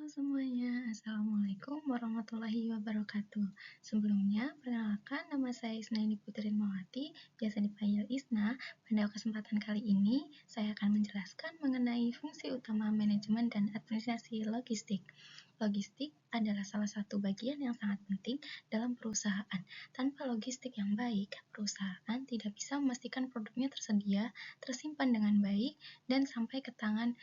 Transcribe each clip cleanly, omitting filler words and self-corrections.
Halo semuanya, Assalamualaikum warahmatullahi wabarakatuh. Sebelumnya, perkenalkan nama saya Isnaini Putri Mawati, biasa dipanggil Isna. Pada kesempatan kali ini, saya akan menjelaskan mengenai fungsi utama manajemen dan administrasi logistik. Logistik adalah salah satu bagian yang sangat penting dalam perusahaan. Tanpa logistik yang baik, perusahaan tidak bisa memastikan produknya tersedia, tersimpan dengan baik, dan sampai ke tangan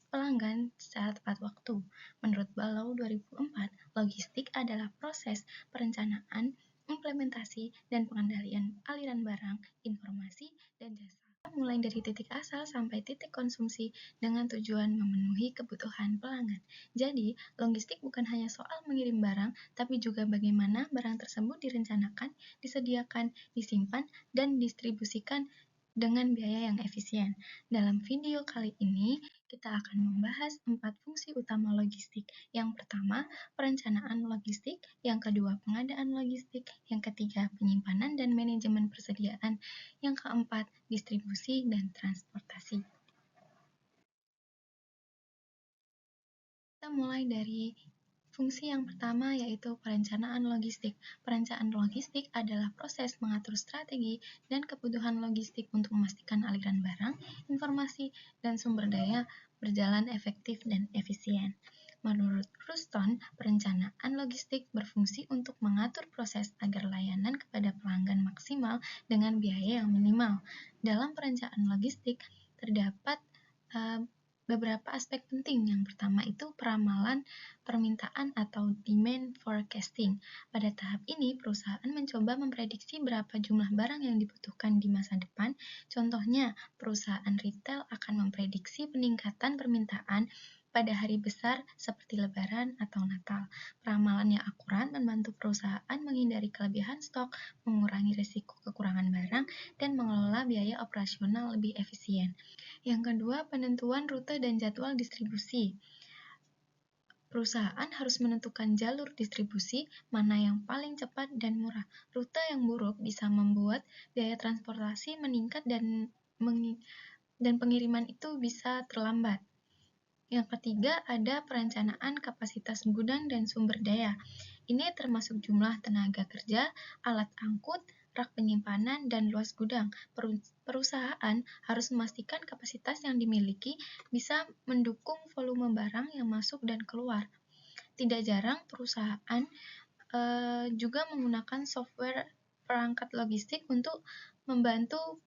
pelanggan secara tepat waktu. Menurut Balau 2004, logistik adalah proses perencanaan, implementasi, dan pengendalian aliran barang, informasi, dan jasa mulai dari titik asal sampai titik konsumsi dengan tujuan memenuhi kebutuhan pelanggan. Jadi, logistik bukan hanya soal mengirim barang, tapi juga bagaimana barang tersebut direncanakan, disediakan, disimpan, dan distribusikan dengan biaya yang efisien. Dalam video kali ini, kita akan membahas 4 fungsi utama logistik. Yang pertama, perencanaan logistik. Yang kedua, pengadaan logistik. Yang ketiga, penyimpanan dan manajemen persediaan. Yang keempat, distribusi dan transportasi. Kita mulai dari fungsi yang pertama, yaitu perencanaan logistik. Perencanaan logistik adalah proses mengatur strategi dan kebutuhan logistik untuk memastikan aliran barang, informasi, dan sumber daya berjalan efektif dan efisien. Menurut Ruston, perencanaan logistik berfungsi untuk mengatur proses agar layanan kepada pelanggan maksimal dengan biaya yang minimal. Dalam perencanaan logistik, terdapat beberapa aspek penting. Yang pertama itu peramalan permintaan atau demand forecasting. Pada tahap ini, perusahaan mencoba memprediksi berapa jumlah barang yang dibutuhkan di masa depan. Contohnya, perusahaan retail akan memprediksi peningkatan permintaan pada hari besar seperti Lebaran atau Natal. Peramalan yang akurat membantu perusahaan menghindari kelebihan stok, mengurangi risiko kekurangan barang, dan mengelola biaya operasional lebih efisien. Yang kedua, penentuan rute dan jadwal distribusi. Perusahaan harus menentukan jalur distribusi mana yang paling cepat dan murah. Rute yang buruk bisa membuat biaya transportasi meningkat dan pengiriman itu bisa terlambat. Yang ketiga, ada perencanaan kapasitas gudang dan sumber daya. Ini termasuk jumlah tenaga kerja, alat angkut, rak penyimpanan, dan luas gudang. Perusahaan harus memastikan kapasitas yang dimiliki bisa mendukung volume barang yang masuk dan keluar. Tidak jarang perusahaan juga menggunakan software perangkat logistik untuk membantu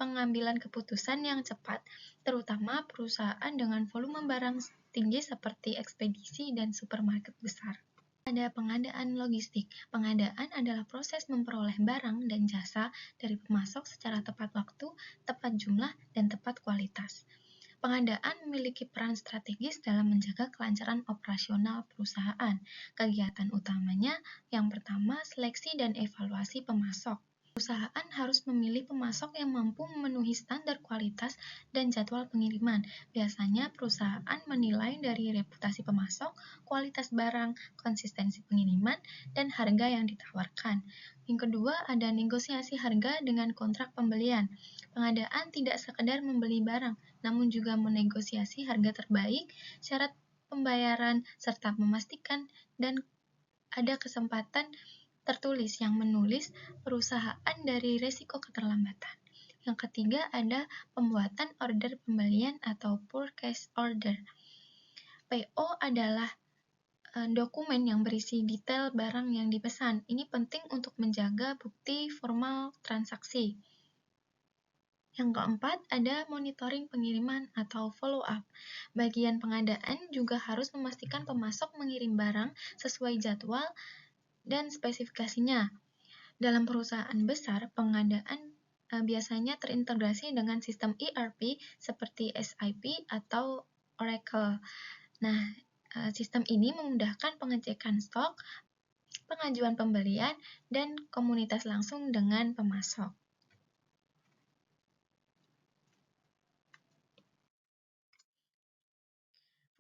pengambilan keputusan yang cepat, terutama perusahaan dengan volume barang tinggi seperti ekspedisi dan supermarket besar. Ada pengadaan logistik. Pengadaan adalah proses memperoleh barang dan jasa dari pemasok secara tepat waktu, tepat jumlah, dan tepat kualitas. Pengadaan memiliki peran strategis dalam menjaga kelancaran operasional perusahaan. Kegiatan utamanya yang pertama, seleksi dan evaluasi pemasok. Perusahaan harus memilih pemasok yang mampu memenuhi standar kualitas dan jadwal pengiriman. Biasanya perusahaan menilai dari reputasi pemasok, kualitas barang, konsistensi pengiriman, dan harga yang ditawarkan. Yang kedua, ada negosiasi harga dengan kontrak pembelian. Pengadaan tidak sekedar membeli barang, namun juga menegosiasi harga terbaik, syarat pembayaran, serta memastikan dan ada kesempatan tertulis yang menulis perusahaan dari risiko keterlambatan. Yang ketiga ada pembuatan order pembelian atau purchase order. PO adalah dokumen yang berisi detail barang yang dipesan. Ini penting untuk menjaga bukti formal transaksi. Yang keempat, ada monitoring pengiriman atau follow-up. Bagian pengadaan juga harus memastikan pemasok mengirim barang sesuai jadwal dan spesifikasinya. Dalam perusahaan besar, pengadaan biasanya terintegrasi dengan sistem ERP seperti SAP atau Oracle. Nah, sistem ini memudahkan pengecekan stok, pengajuan pembelian, dan komunikasi langsung dengan pemasok.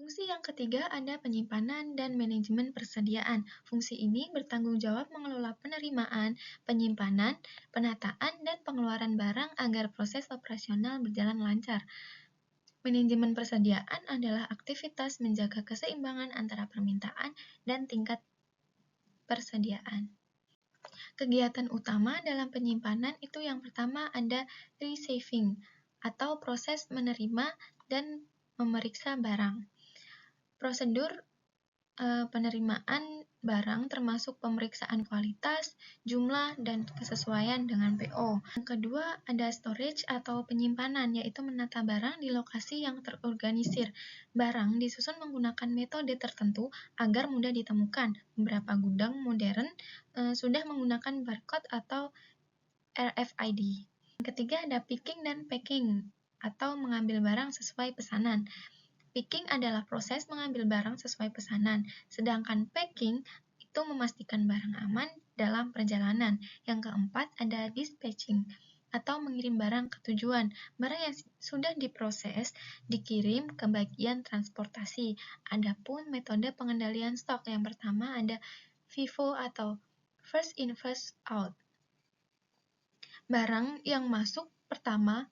Fungsi yang ketiga ada penyimpanan dan manajemen persediaan. Fungsi ini bertanggung jawab mengelola penerimaan, penyimpanan, penataan, dan pengeluaran barang agar proses operasional berjalan lancar. Manajemen persediaan adalah aktivitas menjaga keseimbangan antara permintaan dan tingkat persediaan. Kegiatan utama dalam penyimpanan itu yang pertama ada receiving atau proses menerima dan memeriksa barang. Prosedur penerimaan barang termasuk pemeriksaan kualitas, jumlah, dan kesesuaian dengan PO. Yang kedua ada storage atau penyimpanan, yaitu menata barang di lokasi yang terorganisir. Barang disusun menggunakan metode tertentu agar mudah ditemukan. Beberapa gudang modern sudah menggunakan barcode atau RFID. Yang ketiga ada picking dan packing atau mengambil barang sesuai pesanan. Picking adalah proses mengambil barang sesuai pesanan, sedangkan packing itu memastikan barang aman dalam perjalanan. Yang keempat ada dispatching atau mengirim barang ke tujuan. Barang yang sudah diproses dikirim ke bagian transportasi. Adapun metode pengendalian stok yang pertama ada FIFO atau first in first out. Barang yang masuk pertama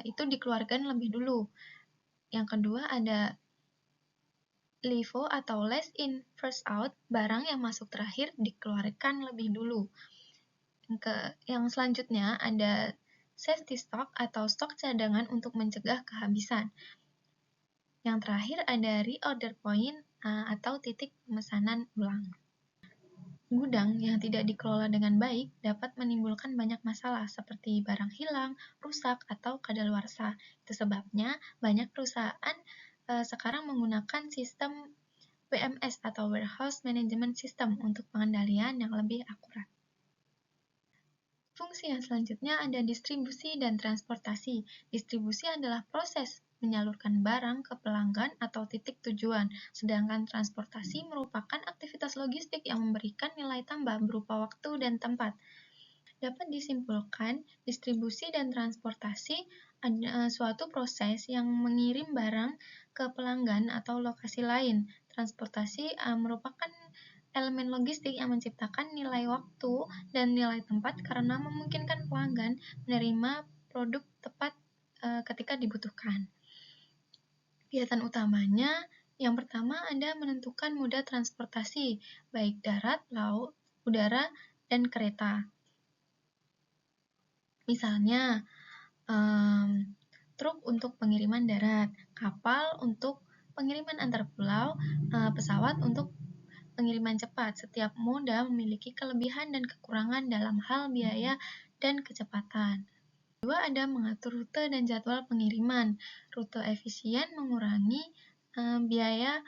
itu dikeluarkan lebih dulu. Yang kedua ada LIFO atau last in first out, barang yang masuk terakhir dikeluarkan lebih dulu. Yang selanjutnya ada safety stock atau stok cadangan untuk mencegah kehabisan. Yang terakhir ada reorder point atau titik pemesanan ulang. Gudang yang tidak dikelola dengan baik dapat menimbulkan banyak masalah seperti barang hilang, rusak, atau kadaluarsa. Itu sebabnya banyak perusahaan sekarang menggunakan sistem WMS atau Warehouse Management System untuk pengendalian yang lebih akurat. Fungsi yang selanjutnya ada distribusi dan transportasi. Distribusi adalah proses menyalurkan barang ke pelanggan atau titik tujuan, sedangkan transportasi merupakan aktivitas logistik yang memberikan nilai tambah berupa waktu dan tempat. Dapat disimpulkan, distribusi dan transportasi adalah suatu proses yang mengirim barang ke pelanggan atau lokasi lain. Transportasi merupakan elemen logistik yang menciptakan nilai waktu dan nilai tempat karena memungkinkan pelanggan menerima produk tepat ketika dibutuhkan. Kegiatan utamanya yang pertama ada menentukan moda transportasi, baik darat, laut, udara, dan kereta. Misalnya, truk untuk pengiriman darat, kapal untuk pengiriman antar pulau, pesawat untuk pengiriman cepat. Setiap moda memiliki kelebihan dan kekurangan dalam hal biaya dan kecepatan. Kedua ada mengatur rute dan jadwal pengiriman. Rute efisien mengurangi biaya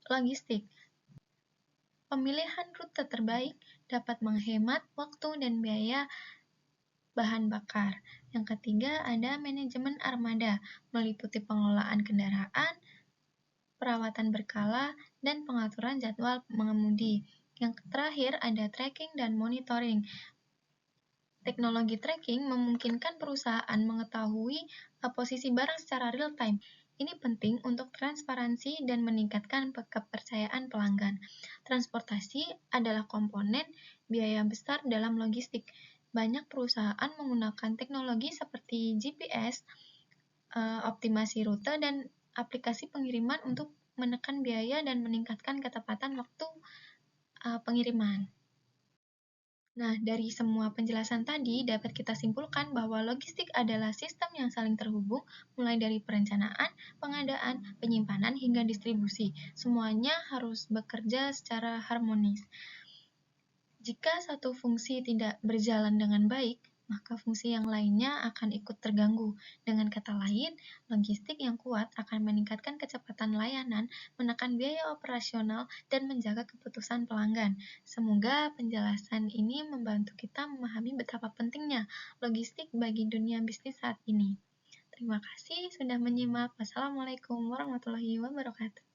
logistik. Pemilihan rute terbaik dapat menghemat waktu dan biaya bahan bakar. Yang ketiga ada manajemen armada, meliputi pengelolaan kendaraan, perawatan berkala, dan pengaturan jadwal mengemudi. Yang terakhir ada tracking dan monitoring. Teknologi tracking memungkinkan perusahaan mengetahui posisi barang secara real time. Ini penting untuk transparansi dan meningkatkan kepercayaan pelanggan. Transportasi adalah komponen biaya besar dalam logistik. Banyak perusahaan menggunakan teknologi seperti GPS, optimasi rute, dan aplikasi pengiriman untuk menekan biaya dan meningkatkan ketepatan waktu pengiriman. Nah, dari semua penjelasan tadi dapat kita simpulkan bahwa logistik adalah sistem yang saling terhubung mulai dari perencanaan, pengadaan, penyimpanan, hingga distribusi. Semuanya harus bekerja secara harmonis. Jika satu fungsi tidak berjalan dengan baik, maka fungsi yang lainnya akan ikut terganggu. Dengan kata lain, logistik yang kuat akan meningkatkan kecepatan layanan, menekan biaya operasional, dan menjaga keputusan pelanggan. Semoga penjelasan ini membantu kita memahami betapa pentingnya logistik bagi dunia bisnis saat ini. Terima kasih sudah menyimak. Wassalamualaikum warahmatullahi wabarakatuh.